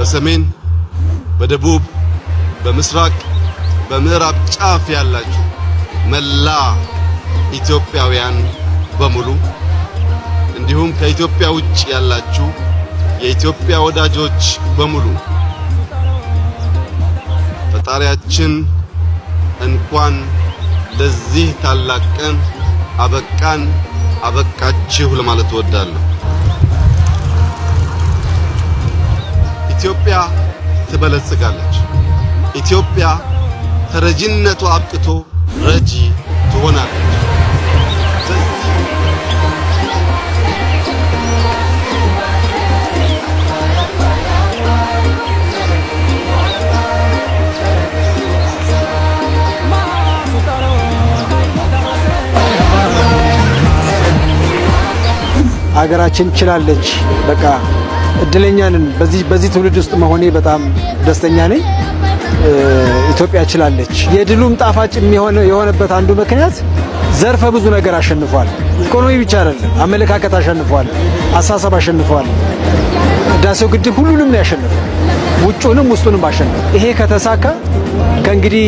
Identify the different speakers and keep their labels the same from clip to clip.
Speaker 1: በሰሜን በደቡብ በምስራቅ በምዕራብ ጫፍ ያላችሁ መላ ኢትዮጵያውያን በሙሉ እንዲሁም ከኢትዮጵያ ውጭ ያላችሁ የኢትዮጵያ ወዳጆች በሙሉ ፈጣሪያችን እንኳን ለዚህ ታላቅ ቀን አበቃን አበቃችሁ ለማለት እወዳለሁ። ኢትዮጵያ ትበለጽጋለች። ኢትዮጵያ ተረጂነቷ አብቅቶ ረጂ ትሆናለች።
Speaker 2: ሀገራችን ችላለች። በቃ እድለኛ ነን። በዚህ ትውልድ ውስጥ መሆኔ በጣም ደስተኛ ነኝ። ኢትዮጵያ ችላለች። የድሉም ጣፋጭ የሆነበት አንዱ ምክንያት ዘርፈ ብዙ ነገር አሸንፏል። ኢኮኖሚ ብቻ አይደለም፣ አመለካከት አሸንፏል፣ አሳሰብ አሸንፏል። ህዳሴው ግድብ ሁሉንም ነው ያሸነፈው፣ ውጩንም ውስጡንም አሸነፈ። ይሄ ከተሳካ ከእንግዲህ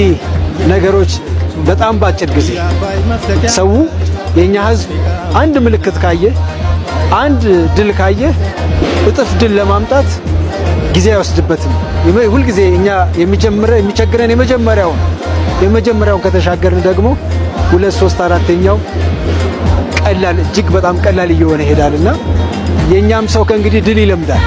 Speaker 2: ነገሮች በጣም ባጭር ጊዜ ሰው የኛ ህዝብ አንድ ምልክት ካየ አንድ ድል ካየ እጥፍ ድል ለማምጣት ጊዜ አይወስድበትም። ሁሉ ጊዜ እኛ የሚቸግረን የመጀመሪያውን ከተሻገርን ደግሞ 2 3 4ኛው ቀላል እጅግ በጣም ቀላል እየሆነ ይሄዳልና የኛም ሰው ከእንግዲህ ድል ይለምዳል።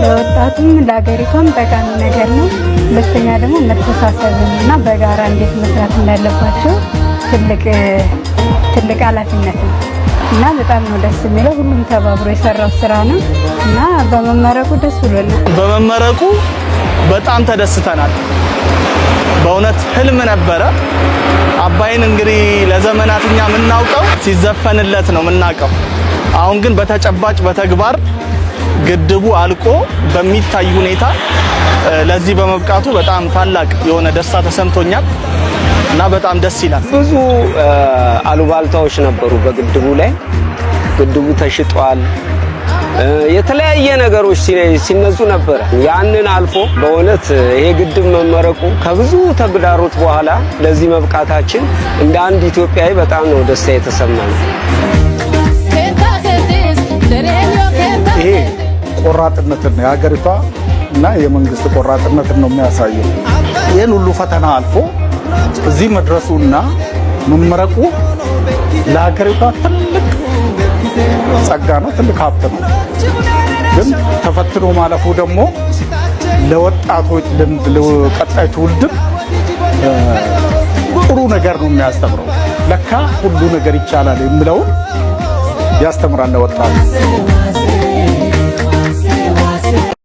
Speaker 3: ለወጣቱም ለሀገሪቷም ጠቃሚ ነገር ነው። ሁለተኛ ደግሞ መተሳሰብና በጋራ እንዴት መስራት እንዳለባቸው ትልቅ ኃላፊነት ነው እና በጣም ነው ደስ የሚለው። ሁሉም ተባብሮ የሰራው ስራ ነው እና በመመረቁ ደስ ብሎናል።
Speaker 4: በመመረቁ በጣም ተደስተናል። በእውነት ህልም ነበረ። አባይን እንግዲህ ለዘመናት እኛ የምናውቀው ሲዘፈንለት ነው የምናውቀው። አሁን ግን በተጨባጭ በተግባር ግድቡ አልቆ በሚታይ ሁኔታ ለዚህ በመብቃቱ በጣም ታላቅ የሆነ ደስታ ተሰምቶኛል እና በጣም ደስ ይላል።
Speaker 5: ብዙ አሉባልታዎች ነበሩ በግድቡ ላይ። ግድቡ ተሽጧል፣ የተለያየ ነገሮች ሲነዙ ነበር። ያንን አልፎ በእውነት ይሄ ግድብ መመረቁ ከብዙ ተግዳሮት በኋላ ለዚህ መብቃታችን እንደ አንድ ኢትዮጵያዊ በጣም ነው ደስታ የተሰማኝ።
Speaker 6: ይሄ ቆራጥነትን የሀገሪቷ እና የመንግስት ቆራጥነትን ነው የሚያሳየው። ይህን ሁሉ ፈተና አልፎ እዚህ መድረሱና መመረቁ ለሀገሪቷ ትልቅ ጸጋ ነው፣ ትልቅ ሀብት ነው። ግን ተፈትኖ ማለፉ ደግሞ ለወጣቶች ለቀጣይ ትውልድ ጥሩ ነገር ነው የሚያስተምረው። ለካ ሁሉ ነገር ይቻላል የሚለውን ያስተምራል ለወጣቶች።